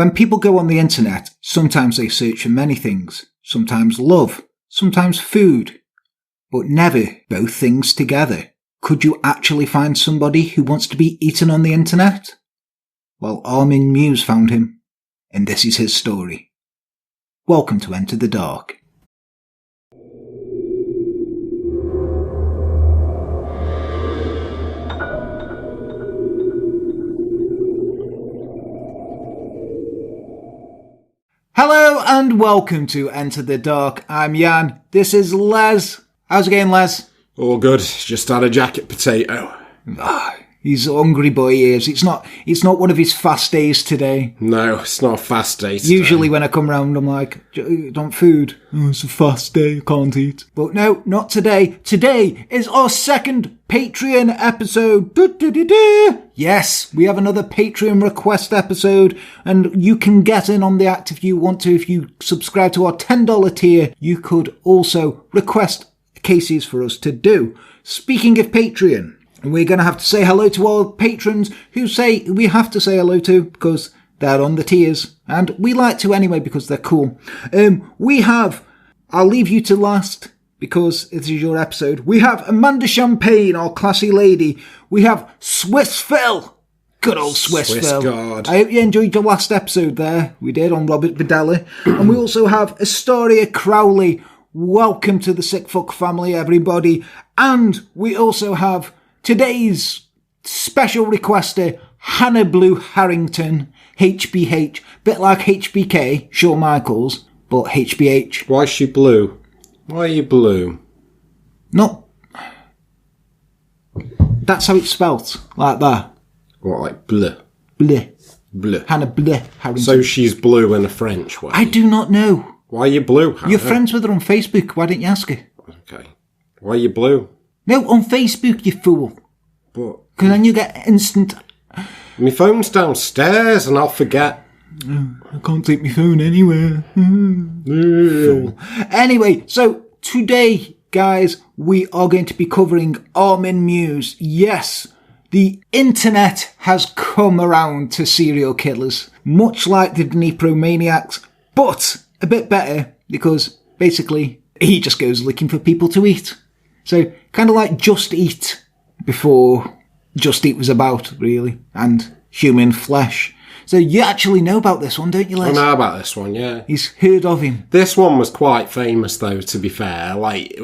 When people go on the internet, sometimes they search for many things. Sometimes love, sometimes food, but never both things together. Could you actually find somebody who wants to be eaten on the internet? Well, Armin Meiwes found him, and this is his story. Welcome to Enter the Dark. Hello and welcome to Enter the Dark. I'm Jan. This is Les. How's it going, Les? All good. Just had a jacket potato. He's a hungry boy, he is. It's not one of his fast days today. No, it's not a fast day today. Usually when I come round, I'm like, don't food. Oh, it's a fast day, I can't eat. But no, not today. Today is our second Patreon episode. Yes, we have another Patreon request episode, and you can get in on the act if you want to. If you subscribe to our $10 tier, you could also request cases for us to do. Speaking of Patreon, we're going to have to say hello to our patrons who say we have to say hello to because they're on the tiers, and we like to anyway because they're cool. We have, I'll leave you to last because it is your episode. We have Amanda Champagne, our classy lady. We have Swiss Phil. Good old Swiss Phil. God. I hope you enjoyed your last episode there. We did on Robert Videlli. And we also have Astoria Crowley. Welcome to the Sick Fuck family, everybody. And we also have today's special requester, Hannah Blue Harrington, HBH. Bit like HBK, Shawn Michaels, but HBH. Why is she blue? Why are you blue? Not. That's how it's spelt, like that. What, like bleu? Bleu. Bleu. Hannah Bleu Harrington. So she's blue in a French way? I do not know. Why are you blue, Hannah? You're friends with her on Facebook, why didn't you ask her? Okay. Why are you blue? No, on Facebook, you fool. But Because then you get instant... my phone's downstairs and I'll forget. I can't take my phone anywhere. Fool. Anyway, so today, guys, we are going to be covering Armin Meiwes. Yes, the internet has come around to serial killers, much like the Dnipromaniacs, but a bit better because basically he just goes looking for people to eat. So kind of like Just Eat before Just Eat was about, really, and human flesh. So you actually know about this one, don't you, Les? I know about this one, yeah. He's heard of him. This one was quite famous, though, to be fair. Like,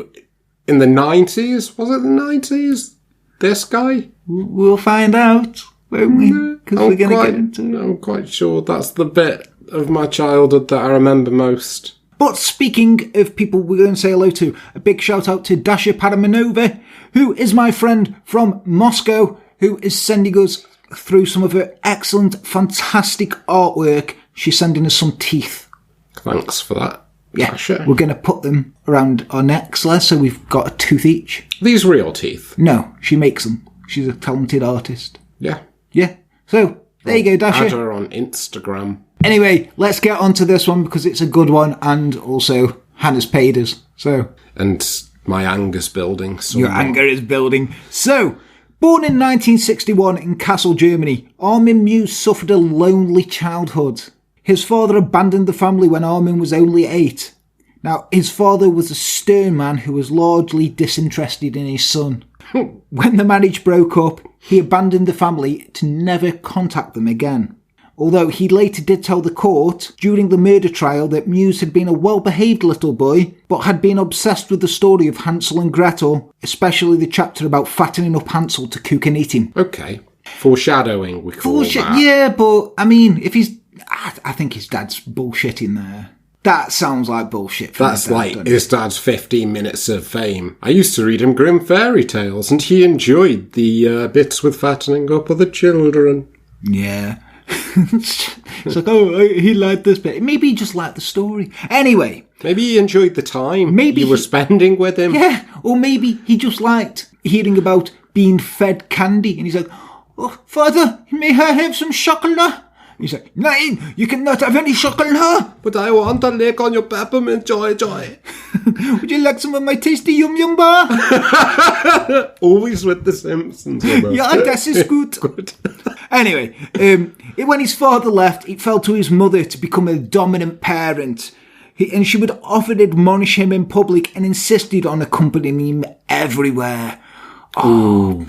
in the 90s? Was it the 90s? This guy? We'll find out, won't we? Because we're going to get into it. I'm quite sure that's the bit of my childhood that I remember most. But speaking of people we're going to say hello to, a big shout out to Dasha Paramanova, who is my friend from Moscow, who is sending us through some of her excellent, fantastic artwork. She's sending us some teeth. Thanks for that. Yeah, Dasha. we're going to put them around our necks, Les, so we've got a tooth each. These real teeth? No, she makes them. She's a talented artist. Yeah. Yeah. So, there you go, Dasha. Add her on Instagram. Anyway, let's get on to this one because it's a good one, and also Hannah's paid us. So, And my anger's building. Somewhat. your anger is building. So, born in 1961 in Kassel, Germany, Armin Meiwes suffered a lonely childhood. His father abandoned the family when Armin was only 8. Now, his father was a stern man who was largely disinterested in his son. When the marriage broke up, he abandoned the family to never contact them again. Although he later did tell the court during the murder trial that Meiwes had been a well-behaved little boy, but had been obsessed with the story of Hansel and Gretel, especially the chapter about fattening up Hansel to cook and eat him. Okay. Foreshadowing, we call that. Yeah, but, I mean, if he's... I think his dad's bullshitting there. That sounds like bullshit. That's like his dad's 15 minutes of fame. I used to read him grim fairy tales, and he enjoyed the bits with fattening up other children. Yeah. It's like, oh, he liked this bit. Maybe he just liked the story. Anyway. Maybe he enjoyed the time you were spending with him. Yeah, or maybe he just liked hearing about being fed candy. And he's like, oh, Father, may I have some chocolate? He's like, Nein, you cannot have any chocolate. But I want to lick on your peppermint, Joy. Would you like some of my tasty yum yum bar? Always with the Simpsons. Yeah, that is good. Good. Anyway, when his father left, it fell to his mother to become a dominant parent. And she would often admonish him in public and insisted on accompanying him everywhere. Oh,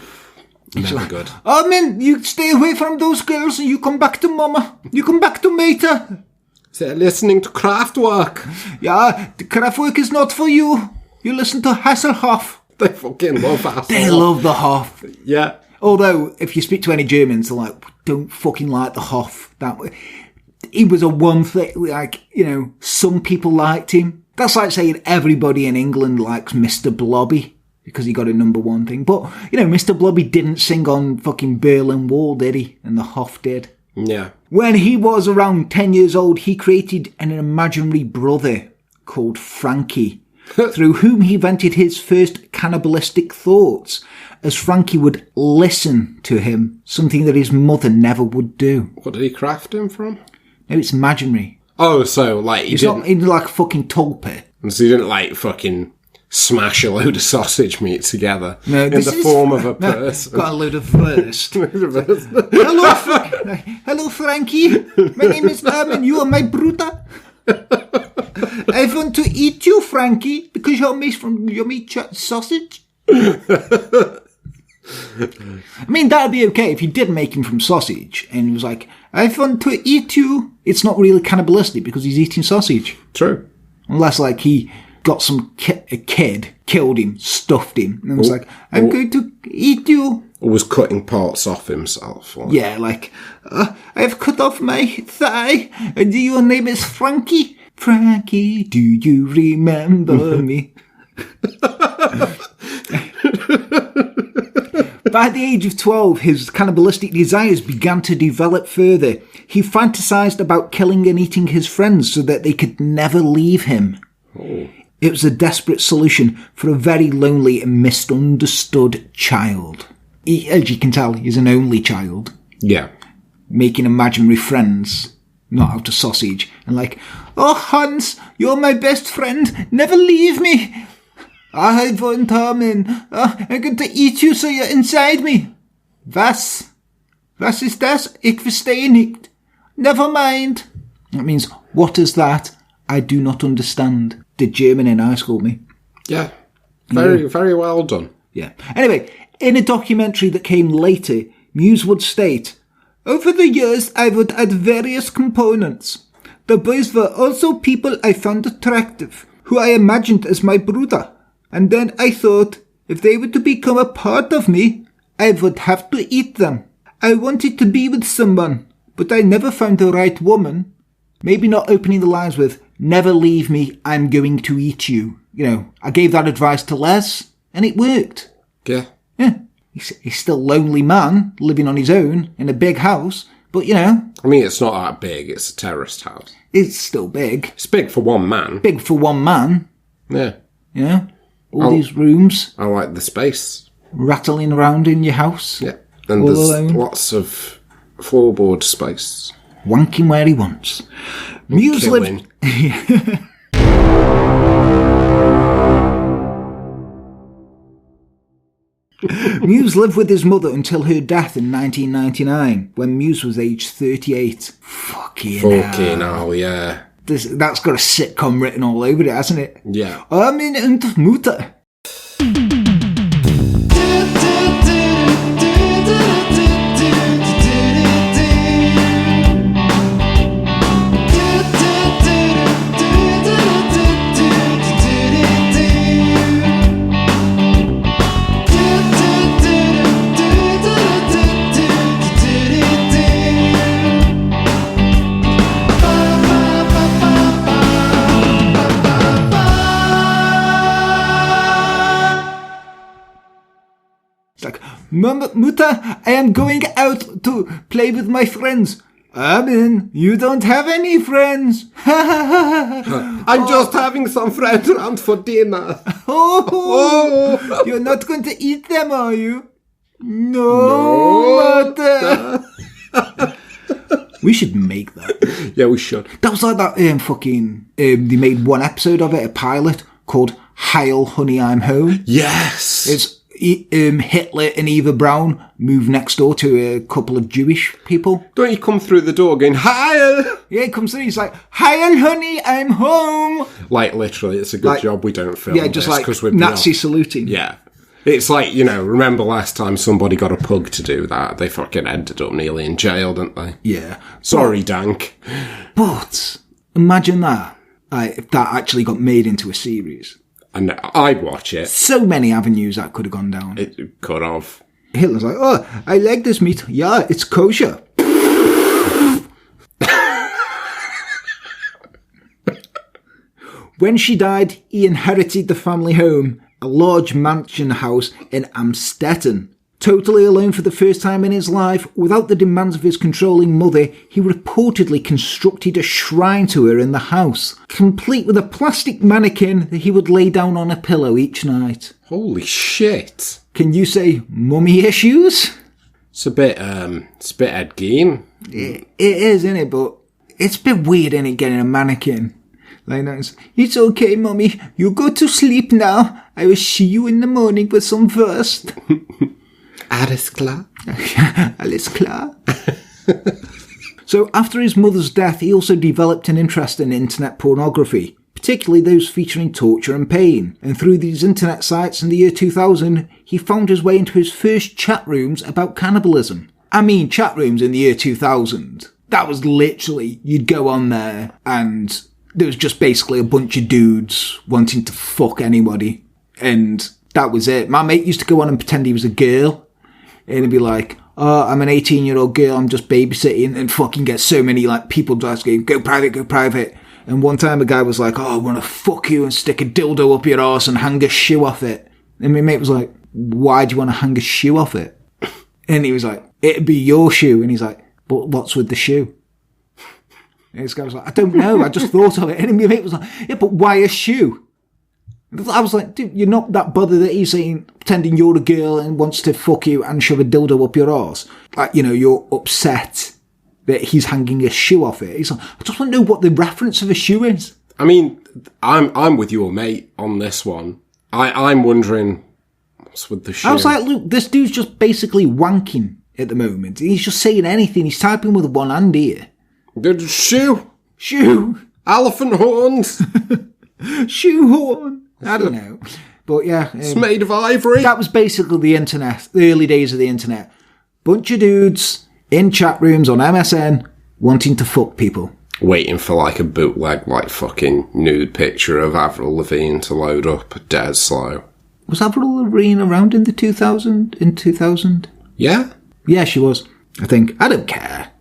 never good. Armin, you stay away from those girls and you come back to mama. You come back to Meta. They're listening to Kraftwerk. Yeah, the Kraftwerk is not for you. You listen to Hasselhoff. They fucking love Hasselhoff. They love the Hoff. Yeah. Although, if you speak to any Germans, they're like, don't fucking like the Hoff. He was a one thing, some people liked him. That's like saying everybody in England likes Mr. Blobby because he got a number one thing. But, Mr. Blobby didn't sing on fucking Berlin Wall, did he? And the Hoff did. Yeah. When he was around 10 years old, he created an imaginary brother called Frankie, through whom he vented his first cannibalistic thoughts, as Frankie would listen to him, something that his mother never would do. What did he craft him from? No, it's imaginary. Oh, so, It's not like a fucking tulpa. So he didn't, fucking smash a load of sausage meat together in the form of a person. Got a load of first. Hello, Frankie. My name is Armin. You are my brother. I want to eat you, Frankie, because you're made from sausage. I mean, that'd be okay if you did make him from sausage and he was like, I want to eat you. It's not really cannibalistic because he's eating sausage. True. Unless, he got some a kid, killed him, stuffed him, and was like, I'm going to eat you. Or was cutting parts off himself. Yeah, I've cut off my thigh, and your name is Frankie. Frankie, do you remember me? By the age of 12, his cannibalistic desires began to develop further. He fantasized about killing and eating his friends so that they could never leave him. Oh. It was a desperate solution for a very lonely and misunderstood child. As you can tell, he's an only child. Yeah. Making imaginary friends, not out of sausage. And oh, Hans, you're my best friend. Never leave me. I want Armin. I'm going to eat you so you're inside me. Was? Was ist das? Ich verstehe nicht. Never mind. That means, what is that? I do not understand. Did German in high school me? Yeah. Very well done. Yeah. Anyway, in a documentary that came later, Meiwes would state, over the years I would add various components. The boys were also people I found attractive, who I imagined as my brother. And then I thought, if they were to become a part of me, I would have to eat them. I wanted to be with someone, but I never found the right woman. Maybe not opening the lines with, never leave me, I'm going to eat you. I gave that advice to Les, and it worked. Yeah. Yeah. He's still a lonely man, living on his own, in a big house, but I mean, it's not that big, it's a terraced house. It's still big. It's big for one man. Big for one man. Yeah. All these rooms. I like the space. Rattling around in your house. Yeah. And all there's alone. Lots of floorboard space. Wanking where he wants. Meiwes lived... Meiwes lived with his mother until her death in 1999, when Meiwes was aged 38. Fucking hell, yeah. That's got a sitcom written all over it, hasn't it? Yeah. Armin und Mutter. Mama, Mutter, I am going out to play with my friends. Armin, you don't have any friends. I'm just having some friends around for dinner. Oh, you're not going to eat them, are you? No, Mutter. We should make that. Yeah, we should. That was like that they made one episode of it, a pilot. called Heil Honey I'm Home. Yes! It's Hitler and Eva Braun move next door to a couple of Jewish people. Don't you come through the door going, Heil! Yeah, he comes through, he's like, Heil Honey I'm Home! Like, literally, it's a good job we don't film yeah, just this, like Nazi saluting. Yeah. It's like, remember last time somebody got a pug to do that? They fucking ended up nearly in jail, didn't they? Yeah. Sorry, Dank. But, imagine that. If that actually got made into a series. And I'd watch it. So many avenues that could have gone down. It could have. Hitler's like, oh, I like this meat. Yeah, it's kosher. When she died, he inherited the family home, a large mansion house in Amstetten. Totally alone for the first time in his life, without the demands of his controlling mother, he reportedly constructed a shrine to her in the house, complete with a plastic mannequin that he would lay down on a pillow each night. Holy shit. Can you say mummy issues? It's a bit Ed Gein. It is, isn't it? But it's a bit weird, isn't it, getting a mannequin? Like that. It's okay, mummy. You go to sleep now. I will see you in the morning with some first. Alles klar. Alles klar. So after his mother's death, he also developed an interest in internet pornography, particularly those featuring torture and pain. And through these internet sites in the year 2000, he found his way into his first chat rooms about cannibalism. I mean, chat rooms in the year 2000. That was literally, you'd go on there and there was just basically a bunch of dudes wanting to fuck anybody. And that was it. My mate used to go on and pretend he was a girl. And he'd be like, oh, I'm an 18-year-old girl, I'm just babysitting, and fucking get so many, people just going, go private. And one time a guy was like, oh, I want to fuck you and stick a dildo up your arse and hang a shoe off it. And my mate was like, why do you want to hang a shoe off it? And he was like, it'd be your shoe. And he's like, but what's with the shoe? And this guy was like, I don't know, I just thought of it. And my mate was like, yeah, but why a shoe? I was like, dude, you're not that bothered that he's saying, pretending you're a girl and wants to fuck you and shove a dildo up your arse. You're upset that he's hanging a shoe off it. He's like, I just want to know what the reference of a shoe is. I mean, I'm with your mate on this one. I'm wondering what's with the shoe. I was like, look, this dude's just basically wanking at the moment. He's just saying anything. He's typing with one hand here. Shoe. Elephant horns. Shoe horn. I don't know. But yeah. It's made of ivory. That was basically the internet, the early days of the internet. Bunch of dudes in chat rooms on MSN wanting to fuck people. Waiting for a bootleg, fucking nude picture of Avril Lavigne to load up dead slow. Was Avril Lavigne around in 2000? Yeah? Yeah, she was. I think. I don't care.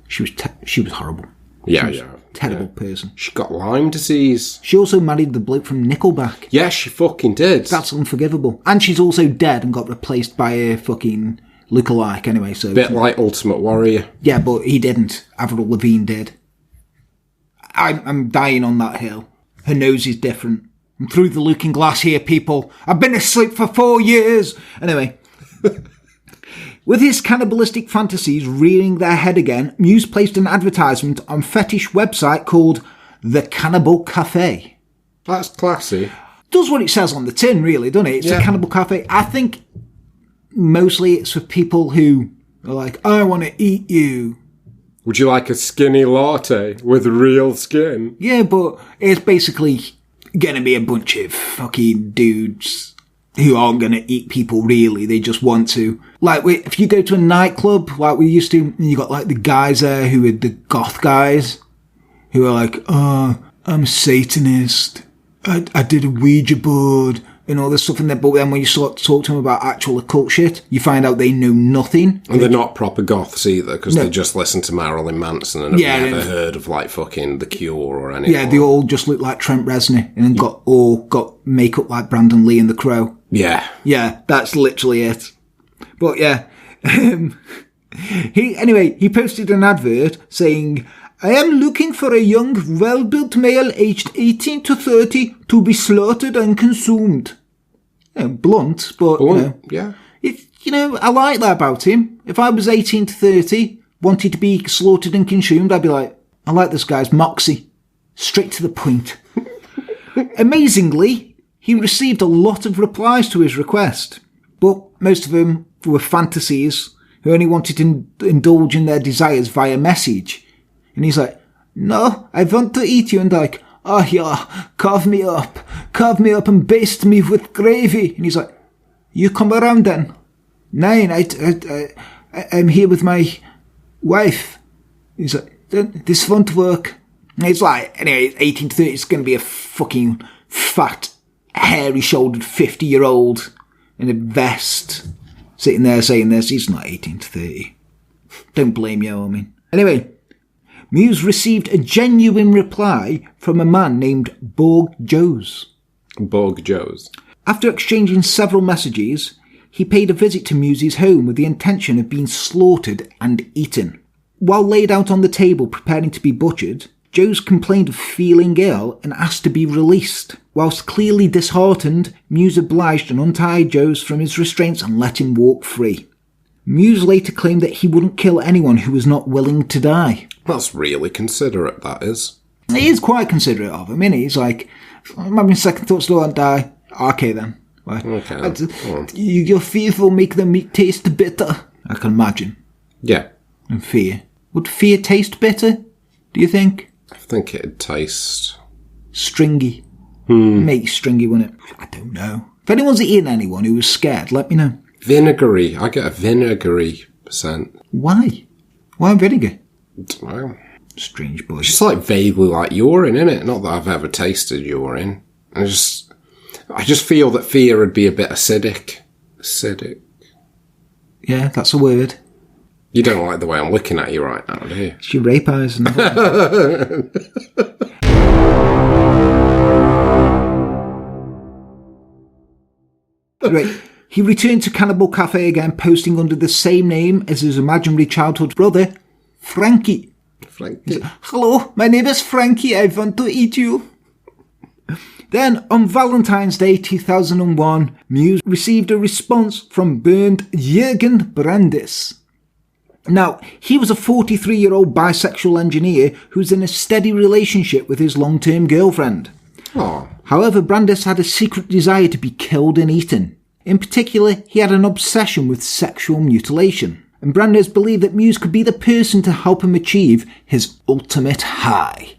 She was horrible. Yeah, she was a terrible person. She got Lyme disease. She also married the bloke from Nickelback. Yeah, she fucking did. That's unforgivable. And she's also dead and got replaced by a fucking lookalike anyway. So bit like Ultimate Warrior. Yeah, but he didn't. Avril Lavigne did. I'm dying on that hill. Her nose is different. I'm through the looking glass here, people. I've been asleep for 4 years. Anyway. With his cannibalistic fantasies rearing their head again, Muse placed an advertisement on fetish website called The Cannibal Cafe. That's classy. Does what it says on the tin, really, doesn't it? It's a Cannibal Cafe. I think mostly it's for people who are like, I want to eat you. Would you like a skinny latte with real skin? Yeah, but it's basically going to be a bunch of fucking dudes who aren't going to eat people, really. They just want to. If you go to a nightclub, like we used to, and you got, the guys there who are the goth guys, who are like, oh, I'm a Satanist. I did a Ouija board, and all this stuff in there. But then when you start to talk to them about actual occult shit, you find out they know nothing. And they're not proper goths either, because they just listen to Marilyn Manson and have never heard of, fucking The Cure or anything. Yeah, they all just look like Trent Reznor, and got makeup like Brandon Lee and The Crow. Yeah. Yeah, that's literally it. But yeah, he posted an advert saying, I am looking for a young, well-built male aged 18 to 30 to be slaughtered and consumed. Blunt, but, yeah. I like that about him. If I was 18 to 30, wanted to be slaughtered and consumed, I'd be like, I like this guy's moxie. Straight to the point. Amazingly, he received a lot of replies to his request, but most of them were fantasies who only wanted to indulge in their desires via message. And he's like, no, I want to eat you. And like, oh yeah, carve me up and baste me with gravy. And he's like, you come around then. Nine, I'm here with my wife. He's like, this won't work. And it's like, anyway, 18 to 30, it's going to be a fucking fat, hairy-shouldered 50-year-old in a vest sitting there saying this. He's not 18 to 30. Don't blame you, I mean. Anyway, Muse received a genuine reply from a man named Borg Joes. Borg Joes. After exchanging several messages, he paid a visit to Muse's home with the intention of being slaughtered and eaten. While laid out on the table preparing to be butchered, Joes complained of feeling ill and asked to be released. Whilst clearly disheartened, Muse obliged and untied Joes from his restraints and let him walk free. Muse later claimed that he wouldn't kill anyone who was not willing to die. That's really considerate, that is. He is quite considerate of him, isn't he? He's like, I'm having second thoughts, don't die. Okay then. Okay. Your fear will make the meat taste bitter. I can imagine. Yeah. And fear. Would fear taste bitter, do you think? I think it'd taste... stringy. Make stringy, wouldn't it? I don't know. If anyone's eaten anyone who was scared, let me know. Vinegary. I get a vinegary scent. Why? Why vinegar? I don't know. Strange boy. It's just like vaguely like urine, innit? Not that I've ever tasted urine. I just feel that fear would be a bit acidic. Acidic. Yeah, that's a word. You don't like the way I'm looking at you right now, do you? It's your rape eyes. And right. He returned to Cannibal Cafe again, posting under the same name as his imaginary childhood brother, Frankie. Frankie. Hello, my name is Frankie. I want to eat you. Then, on Valentine's Day 2001, Muse received a response from Bernd Brans. Now, he was a 43-year-old bisexual engineer who's in a steady relationship with his long-term girlfriend. Oh. However, Brandis had a secret desire to be killed and eaten. In particular, he had an obsession with sexual mutilation, and Brandis believed that Muse could be the person to help him achieve his ultimate high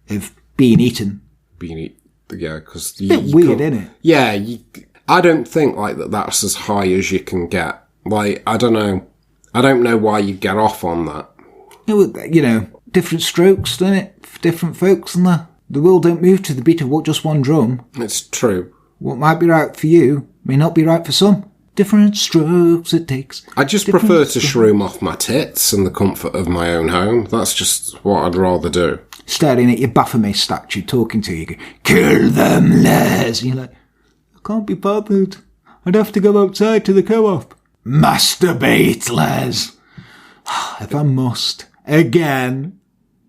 of being eaten. Yeah, because... It's a bit weird, isn't it? Yeah, I don't think like that's as high as you can get. Like, I don't know. I don't know why you get off on that. You know, different strokes, don't it? For different folks and that. The world don't move to the beat of what just one drum. It's true. What might be right for you may not be right for some. Different strokes it takes. I just prefer to shroom off my tits in the comfort of my own home. That's just what I'd rather do. Staring at your Baphomet statue, talking to you, go, kill them, Les! And you're like, I can't be bothered. I'd have to go outside to the co-op. Masturbate, Les! If I must. Again.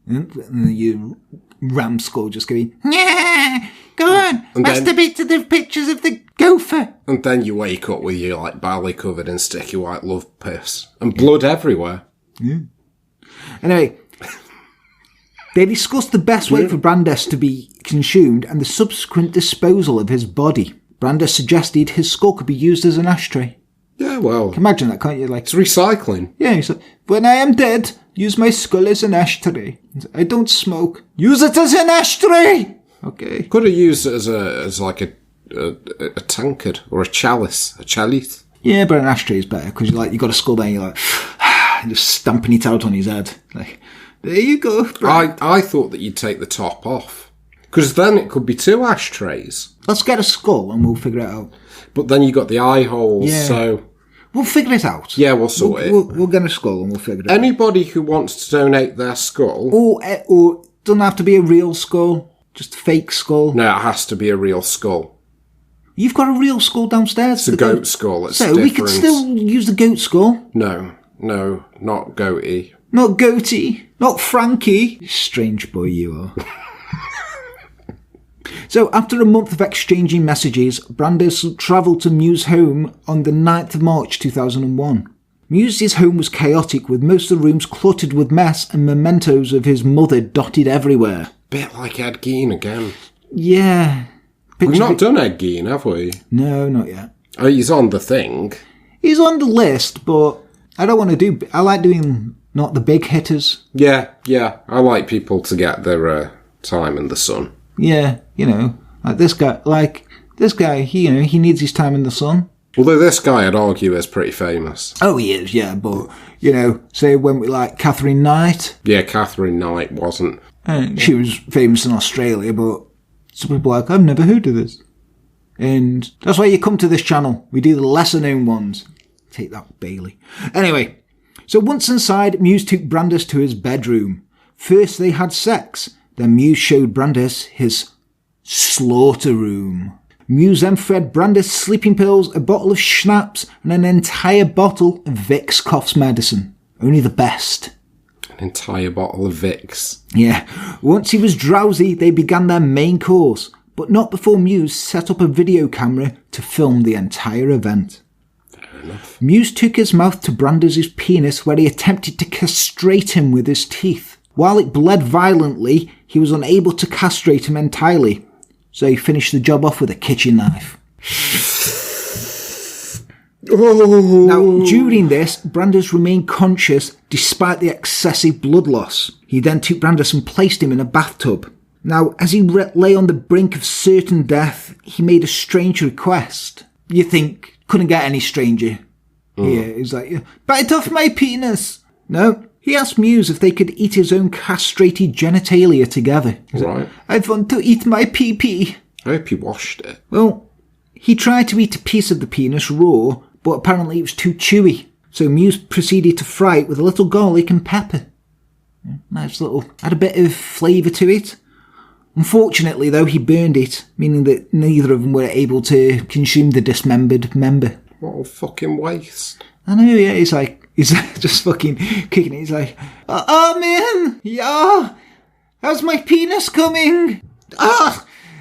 And you ramskull just going, yeah, go on, and masturbate to the pictures of the gopher. And then you wake up with your like belly covered in sticky white love piss. And blood everywhere. Yeah. Anyway, they discussed the best way for Brandes to be consumed and the subsequent disposal of his body. Brandes suggested his skull could be used as an ashtray. Yeah, well... You can imagine that, can't you? Like, it's recycling. Yeah, he's like, when I am dead, use my skull as an ashtray. I don't smoke. Use it as an ashtray! Okay. Could have used it as like a tankard or a chalice. A chalice. Yeah, but an ashtray is better because you got a skull there and you're like, and just stamping it out on his head. Like, there you go. I thought that you'd take the top off. Because then it could be 2 ashtrays. Let's get a skull and we'll figure it out. But then you got the eye holes, so... We'll figure it out. Yeah, we'll sort it. We'll get a skull and we'll figure it out. Anybody who wants to donate their skull... Or doesn't have to be a real skull. Just a fake skull. No, it has to be a real skull. You've got a real skull downstairs. It's a goat skull. It's so different. We could still use the goat skull. No, not goaty. Not goatee. Not Frankie. Strange boy you are. So, after a month of exchanging messages, Brandes travelled to Muse's home on the 9th of March 2001. Muse's home was chaotic, with most of the rooms cluttered with mess and mementos of his mother dotted everywhere. Bit like Ed Gein again. Yeah. We've not done Ed Gein, have we? No, not yet. Oh, he's on the thing. He's on the list, but I don't want to do... I like doing not the big hitters. Yeah. I like people to get their time in the sun. Yeah, like this guy, he needs his time in the sun. Although this guy, I'd argue, is pretty famous. Oh, he is, yeah, but, say when we like Catherine Knight. Yeah, Catherine Knight wasn't. She was famous in Australia, but some people are like, I've never heard of this. And that's why you come to this channel. We do the lesser known ones. Take that, Bailey. Anyway, so once inside, Muse took Brandis to his bedroom. First they had sex, then Muse showed Brandis his slaughter room. Muse then fed Brandis sleeping pills, a bottle of schnapps, and an entire bottle of Vicks coughs medicine. Only the best. An entire bottle of Vicks. Yeah. Once he was drowsy, they began their main course, but not before Muse set up a video camera to film the entire event. Fair enough. Muse took his mouth to Brandis' penis where he attempted to castrate him with his teeth. While it bled violently, he was unable to castrate him entirely, so he finished the job off with a kitchen knife. Now, during this, Brandis remained conscious despite the excessive blood loss. He then took Brandis and placed him in a bathtub. Now, as he lay on the brink of certain death, he made a strange request. You think, couldn't get any stranger. Yeah, he's like, bite off my penis. No, he asked Muse if they could eat his own castrated genitalia together. Right. I want to eat my pee-pee. I hope he washed it. Well, he tried to eat a piece of the penis raw, but apparently it was too chewy. So Muse proceeded to fry it with a little garlic and pepper. Nice little, had a bit of flavour to it. Unfortunately, though, he burned it, meaning that neither of them were able to consume the dismembered member. What a fucking waste. I know, yeah, he's just fucking kicking it. He's like, Armin, yeah, how's my penis coming?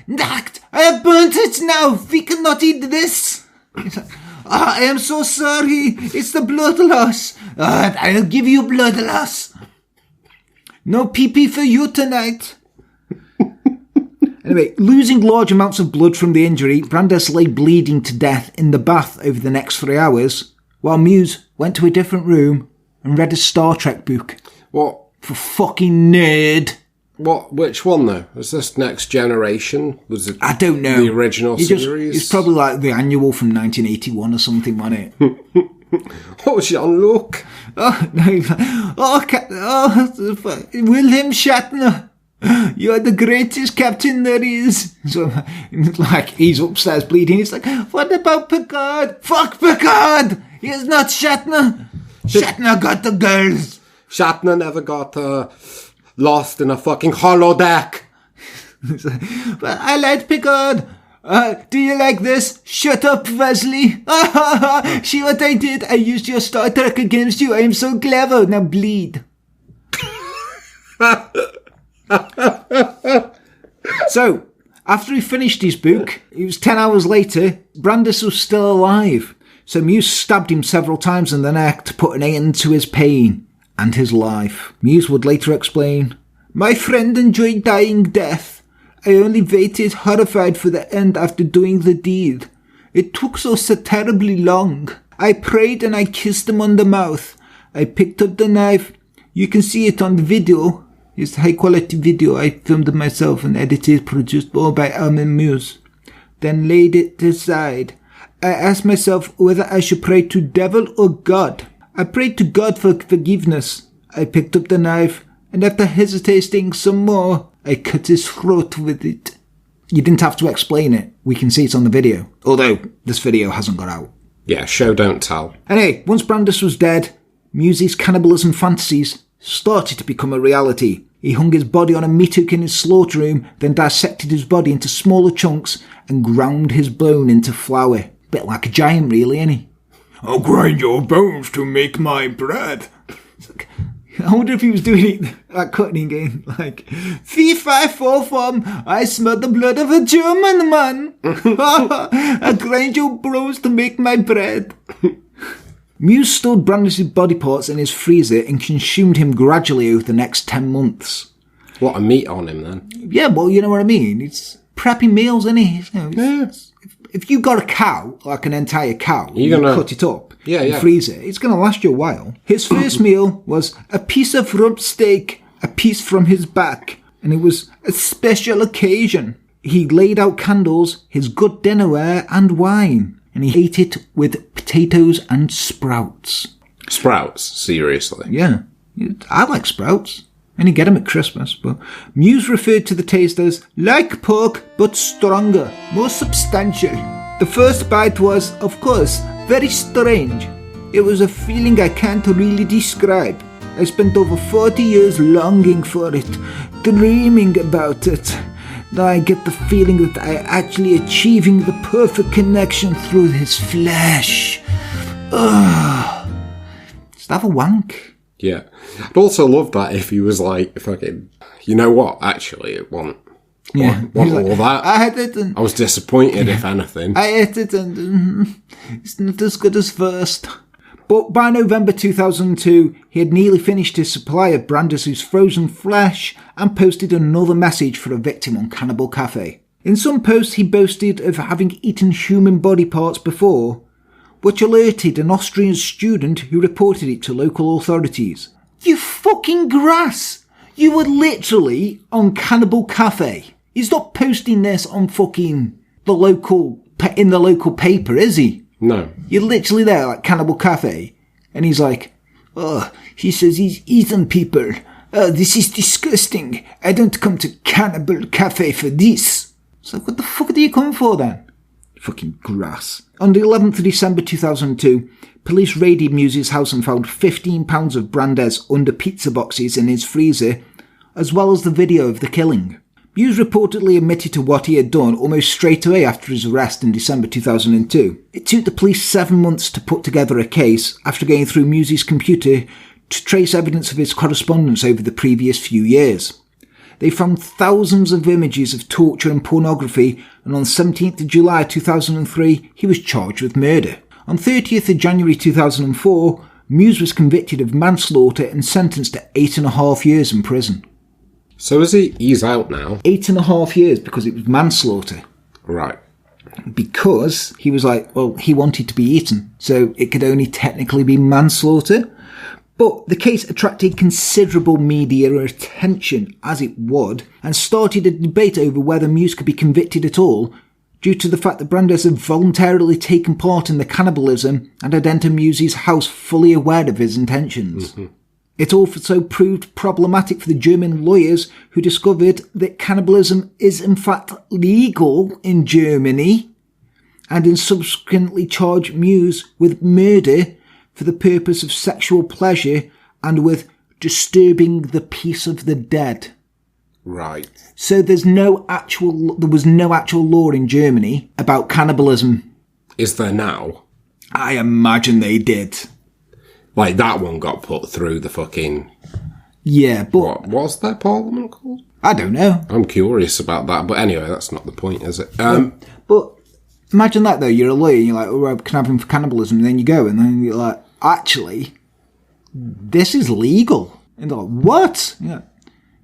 Nacht, I have burnt it now, we cannot eat this. He's like, I am so sorry, it's the blood loss. I'll give you blood loss. No pee-pee for you tonight. Anyway, losing large amounts of blood from the injury, Brandis lay bleeding to death in the bath over the next 3 hours, while Muse went to a different room and read a Star Trek book. What? For fucking nerd. What? Which one, though? Was this Next Generation? Was it? I don't know. The original series? It's probably like the annual from 1981 or something, wasn't it? What was your look? William Shatner. You're the greatest captain there is. So, like, he's upstairs bleeding. He's like, what about Picard? Fuck Picard! He's not Shatner. Shatner got the girls. Shatner never got lost in a fucking holodeck. But I like Picard. Do you like this? Shut up, Wesley. See what I did? I used your Star Trek against you. I am so clever. Now bleed. So, after he finished his book, it was 10 hours later, Brandis was still alive. So Muse stabbed him several times in the neck to put an end to his pain and his life. Muse would later explain, my friend enjoyed dying death. I only waited horrified for the end after doing the deed. It took so terribly long. I prayed and I kissed him on the mouth. I picked up the knife. You can see it on the video. It's a high quality video. I filmed it myself and edited, produced all by Armin Meiwes. Then laid it aside. I asked myself whether I should pray to devil or God. I prayed to God for forgiveness. I picked up the knife, and after hesitating some more, I cut his throat with it. You didn't have to explain it. We can see it on the video. Although, this video hasn't got out. Yeah, show don't tell. Anyway, once Brandis was dead, Muse's cannibalism fantasies started to become a reality. He hung his body on a meat hook in his slaughter room, then dissected his body into smaller chunks and ground his bone into flour. Bit like a giant, really, ain't he? I'll grind your bones to make my bread. I wonder if he was doing it like cutting game, like, fee, fi, fo, fum, I smell the blood of a German man. I grind your bones to make my bread. Muse stored Brandis' body parts in his freezer and consumed him gradually over the next 10 months. A lot of meat on him, then. Yeah, well, you know what I mean? It's prepping meals, isn't he? You know, Yeah. If you got a cow, like an entire cow, You're you gonna- cut it up Yeah, and yeah. freeze it, it's going to last you a while. His first meal was a piece of rump steak, a piece from his back, and it was a special occasion. He laid out candles, his good dinnerware, and wine, and he ate it with potatoes and sprouts. Sprouts, seriously. Yeah, I like sprouts. And you get them at Christmas, but Meiwes referred to the taste as like pork, but stronger, more substantial. The first bite was, of course, very strange. It was a feeling I can't really describe. I spent over 40 years longing for it, dreaming about it. Now I get the feeling that I actually achieving the perfect connection through his flesh. Ugh. Just have a wank. Yeah. I'd also love that if he was like, fucking, you know what, actually, it wasn't. Yeah. Want He's all that. I had it and I was disappointed, if anything. I ate it and it's not as good as first. But by November 2002, he had nearly finished his supply of Brandis' frozen flesh and posted another message for a victim on Cannibal Cafe. In some posts, he boasted of having eaten human body parts before, which alerted an Austrian student who reported it to local authorities. You fucking grass! You were literally on Cannibal Cafe. He's not posting this on fucking in the local paper, is he? No. You're literally there at Cannibal Cafe, and he's like, oh, he says he's eaten people. Oh, this is disgusting. I don't come to Cannibal Cafe for this. It's like, what the fuck do you come for then? Fucking grass. On the 11th of December 2002, police raided Meiwes' house and found 15 pounds of Brandes under pizza boxes in his freezer, as well as the video of the killing. Meiwes reportedly admitted to what he had done almost straight away after his arrest in December 2002. It took the police 7 months to put together a case after going through Meiwes' computer to trace evidence of his correspondence over the previous few years. They found thousands of images of torture and pornography, and on 17th of July 2003, he was charged with murder. On 30th of January 2004, Meiwes was convicted of manslaughter and sentenced to 8.5 years in prison. So is he's out now? 8.5 years because it was manslaughter. Right. Because he was like, well, he wanted to be eaten, so it could only technically be manslaughter. But the case attracted considerable media attention, as it would, and started a debate over whether Meiwes could be convicted at all, due to the fact that Brandes had voluntarily taken part in the cannibalism and had entered Meiwes' house fully aware of his intentions. Mm-hmm. It also proved problematic for the German lawyers who discovered that cannibalism is in fact legal in Germany, and subsequently charged Meiwes with murder for the purpose of sexual pleasure and with disturbing the peace of the dead. Right. So there was no actual law in Germany about cannibalism. Is there now? I imagine they did. Like, that one got put through the fucking... Yeah, but... What was that parliament called? I don't know. I'm curious about that, but anyway, that's not the point, is it? But imagine that, though. You're a lawyer, and you're like, oh, I can have him for cannibalism, and then you go, and then you're like, actually, this is legal. And they're like, what?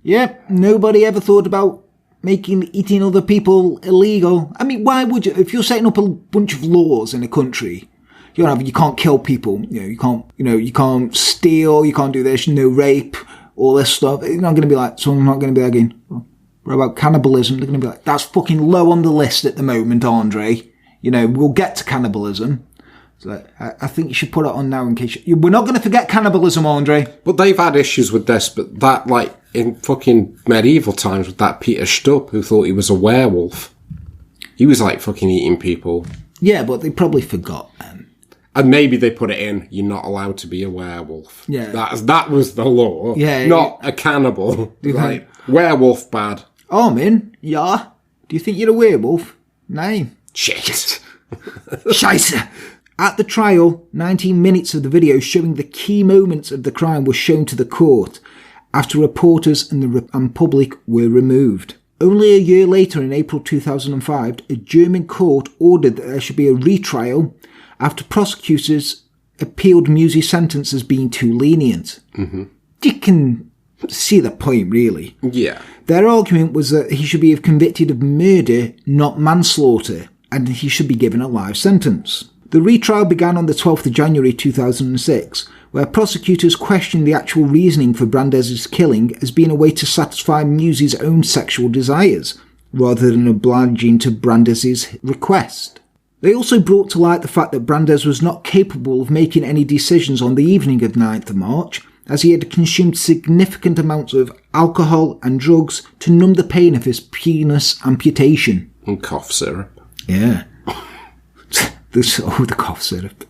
Yeah, nobody ever thought about eating other people illegal. I mean, why would you? If you're setting up a bunch of laws in a country, you can't kill people, you can't steal, you can't do this, no rape, all this stuff. It's not going to be like, someone's not going to be like, what about cannibalism? They're going to be like, that's fucking low on the list at the moment, Andre. We'll get to cannibalism. So I think you should put it on now in case we're not going to forget cannibalism, Andre. But they've had issues with this, but that, like, in fucking medieval times with that Peter Stubb who thought he was a werewolf. He was, like, fucking eating people. Yeah, but they probably forgot. And maybe they put it in, you're not allowed to be a werewolf. Yeah. That was the law. Yeah. Not a cannibal. Like, werewolf bad. Armin, yeah? Do you think you're a werewolf? No. Shit. Scheisse. At the trial, 19 minutes of the video showing the key moments of the crime were shown to the court after reporters and public were removed. Only a year later, in April 2005, a German court ordered that there should be a retrial after prosecutors appealed Meiwes' sentence as being too lenient. Mm-hmm. see the point, really. Yeah. Their argument was that he should be convicted of murder, not manslaughter, and he should be given a life sentence. The retrial began on the 12th of January 2006, where prosecutors questioned the actual reasoning for Brandes's killing as being a way to satisfy Mewes' own sexual desires, rather than obliging to Brandes's request. They also brought to light the fact that Brandes was not capable of making any decisions on the evening of 9th of March, as he had consumed significant amounts of alcohol and drugs to numb the pain of his penis amputation. And cough syrup. Yeah. The cough syrup.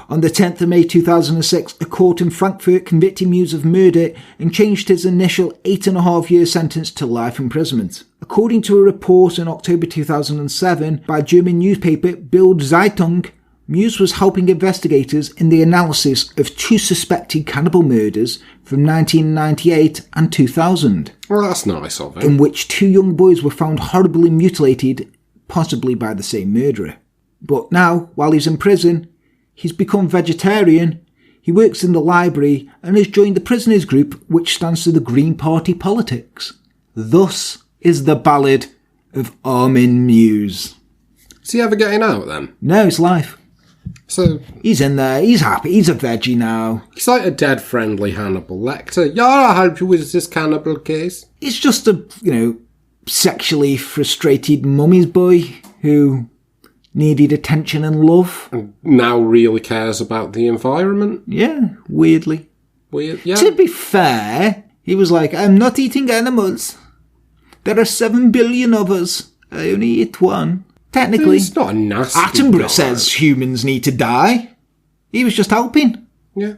On the 10th of May 2006, a court in Frankfurt convicted Mewes of murder and changed his initial 8.5-year sentence to life imprisonment. According to a report in October 2007 by German newspaper Bild Zeitung, Mewes was helping investigators in the analysis of 2 suspected cannibal murders from 1998 and 2000. Well, that's nice of him. In which 2 young boys were found horribly mutilated, possibly by the same murderer. But now, while he's in prison, he's become vegetarian, he works in the library, and has joined the prisoners group, which stands for the Green Party politics. Thus is the ballad of Armin Meiwes. Is he ever getting out then? No, it's life. So he's in there, he's happy, he's a veggie now. He's like a dead friendly Hannibal Lecter. Yeah, I'll help you with this cannibal case. He's just a, sexually frustrated mummy's boy who needed attention and love. And now really cares about the environment. Yeah, weirdly. Weird, yeah. To be fair, he was like, I'm not eating animals. There are 7 billion of us. I only eat one. Technically, it's not a nasty Attenborough guy. says humans need to die. He was just helping. Yeah.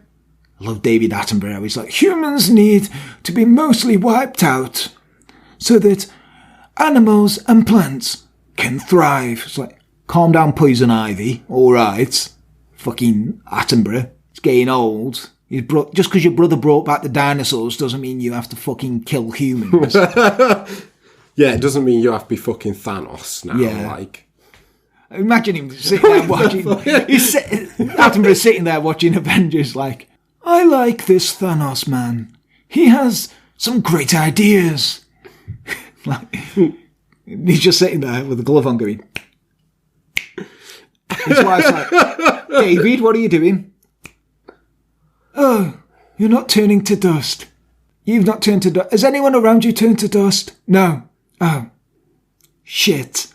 I love David Attenborough. He's like, humans need to be mostly wiped out so that animals and plants can thrive. It's like, calm down, Poison Ivy. All right. Fucking Attenborough. It's getting old. Just because your brother brought back the dinosaurs doesn't mean you have to fucking kill humans. Yeah, it doesn't mean you have to be fucking Thanos now. Yeah. Like, imagine him sitting there watching. Attenborough's sitting there watching Avengers like, I like this Thanos man. He has some great ideas. Like, he's just sitting there with a glove on going. His wife's like, David, what are you doing? Oh, you're not turning to dust. You've not turned to dust. Has anyone around you turned to dust? No. Oh. Shit.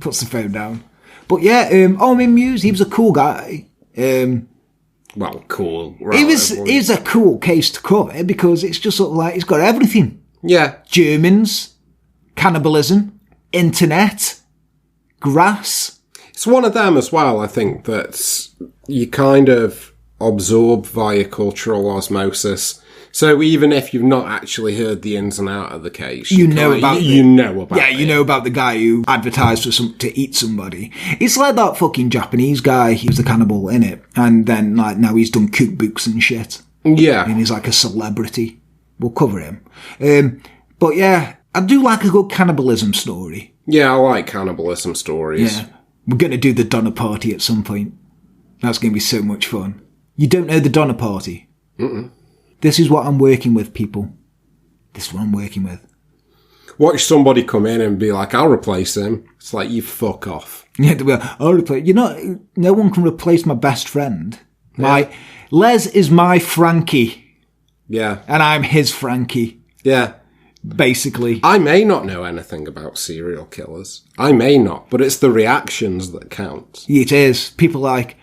Puts the phone down. But yeah, Armin Meiwes, he was a cool guy. well, cool. Right, It was a cool case to cover because it's just sort of like, it's got everything. Yeah. Germans, cannibalism, internet, grass. It's one of them as well, I think, that you kind of absorb via cultural osmosis. So even if you've not actually heard the ins and out of the case, you know about it. Yeah, you know about the guy who advertised for to eat somebody. It's like that fucking Japanese guy. He was the cannibal, innit? And then like now he's done cookbooks and shit. Yeah, and he's like a celebrity. We'll cover him. But yeah, I do like a good cannibalism story. Yeah, I like cannibalism stories. Yeah, we're gonna do the Donner Party at some point. That's gonna be so much fun. You don't know the Donner Party? Mm-mm. This is what I'm working with, people. This is what I'm working with. Watch somebody come in and be like, I'll replace him. It's like, you fuck off. Yeah, I'll replace... no one can replace my best friend. Yeah. Les is my Frankie. Yeah. And I'm his Frankie. Yeah. Basically. I may not know anything about serial killers. I may not, but it's the reactions that count. It is. People like,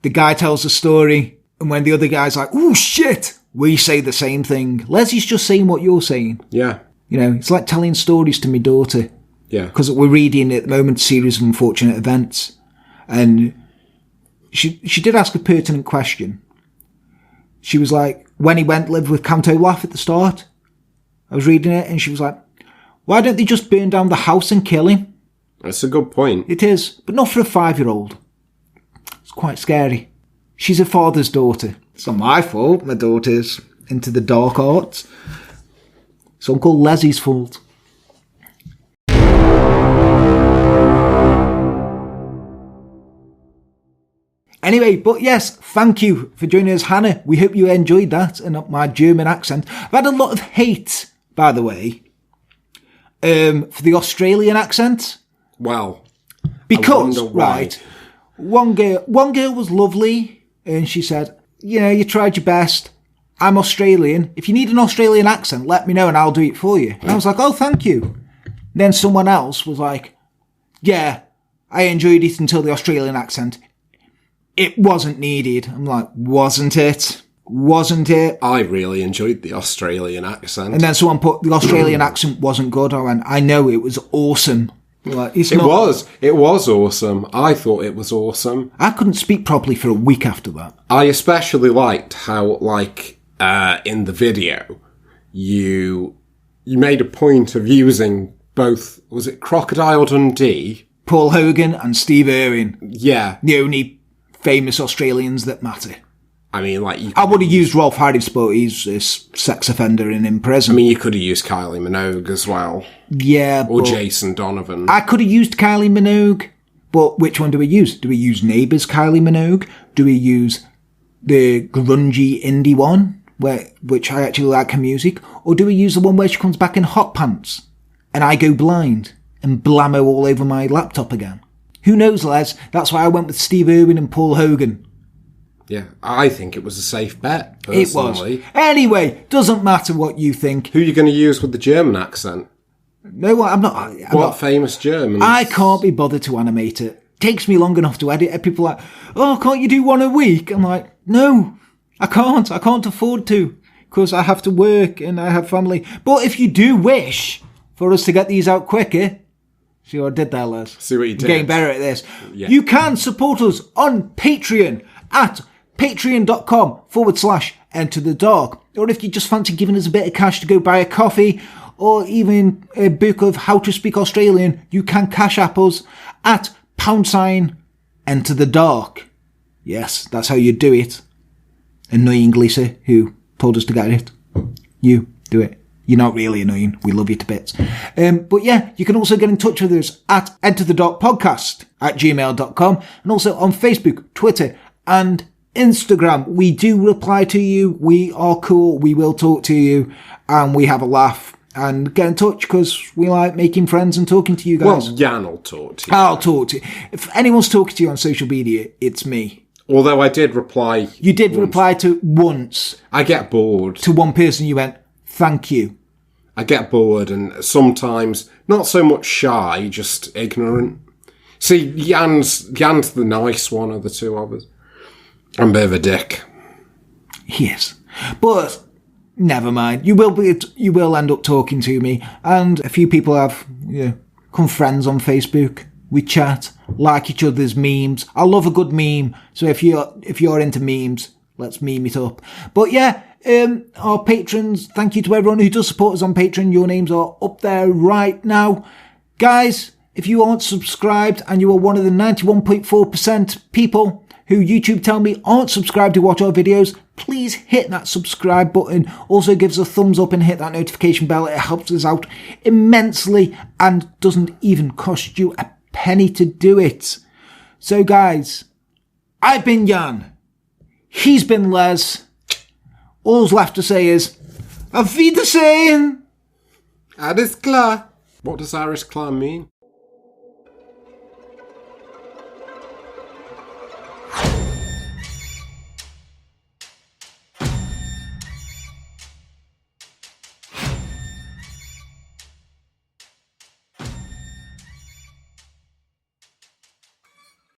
the guy tells a story, and when the other guy's like, oh shit, we say the same thing. Leslie's just saying what you're saying. Yeah. You know, it's like telling stories to my daughter. Yeah. Because we're reading at the moment a series of unfortunate events. And she did ask a pertinent question. She was like, when he went live with Count Olaf at the start, I was reading it and she was like, why don't they just burn down the house and kill him? That's a good point. It is, but not for a 5-year-old. It's quite scary. She's her father's daughter. It's not my fault. My daughter's into the dark arts. It's Uncle Leslie's fault. Anyway, but yes, thank you for joining us, Hannah. We hope you enjoyed that and not my German accent. I've had a lot of hate, by the way, for the Australian accent. Well, because, right, one girl was lovely and she said, you tried your best. I'm Australian. If you need an Australian accent, let me know and I'll do it for you. And I was like, oh, thank you. Then someone else was like, yeah, I enjoyed it until the Australian accent. It wasn't needed. I'm like, wasn't it? Wasn't it? I really enjoyed the Australian accent. And then someone put the Australian accent wasn't good. I went, I know, it was awesome. Like, it was awesome. I thought it was awesome. I couldn't speak properly for a week after that. I especially liked how, in the video, you made a point of using both, was it Crocodile Dundee? Paul Hogan and Steve Irwin. Yeah. The only famous Australians that matter. I mean, I would have used Rolf Harris, but he's a sex offender and in prison. I mean, you could have used Kylie Minogue as well. Yeah, or Jason Donovan. I could have used Kylie Minogue, but which one do we use? Do we use Neighbours Kylie Minogue? Do we use the grungy indie one, which I actually like her music? Or do we use the one where she comes back in hot pants and I go blind and blammo all over my laptop again? Who knows, Les? That's why I went with Steve Irwin and Paul Hogan. Yeah, I think it was a safe bet, personally. It was. Anyway, doesn't matter what you think. Who are you going to use with the German accent? No, I'm not. What famous Germans? I can't be bothered to animate it. Takes me long enough to edit it. People are like, oh, can't you do one a week? I'm like, no, I can't. I can't afford to because I have to work and I have family. But if you do wish for us to get these out quicker, see what I did there, Les? See what you did. I'm getting better at this. Yeah. You can support us on Patreon at patreon.com/enterthedark. Or if you just fancy giving us a bit of cash to go buy a coffee or even a book of how to speak Australian, you can cash app us at #enterthedark. Yes, that's how you do it. Annoying Lisa, who told us to get it. You do it. You're not really annoying. We love you to bits. But yeah, you can also get in touch with us at enterthedarkpodcast@gmail.com and also on Facebook, Twitter and Instagram. We do reply to you. We are cool. We will talk to you and we have a laugh and get in touch because we like making friends and talking to you guys. Well, Jan will talk to you. I'll talk to you. If anyone's talking to you on social media, it's me. Although I did reply. You did reply to once. I get bored. To one person you went, thank you. I get bored and sometimes not so much shy, just ignorant. See, Jan's the nice one of the two of us. I'm a bit of a dick. He is. But never mind. You will end up talking to me. And a few people have become friends on Facebook. We chat, like each other's memes. I love a good meme. So if you're into memes, let's meme it up. But yeah, our patrons, thank you to everyone who does support us on Patreon. Your names are up there right now. Guys, if you aren't subscribed and you are one of the 91.4% people who YouTube tell me aren't subscribed to watch our videos, please hit that subscribe button. Also give us a thumbs up and hit that notification bell. It helps us out immensely and doesn't even cost you a penny to do it. So guys, I've been Jan. He's been Les. All's left to say is, Auf Wiedersehen! Alles klar. What does Alles klar mean?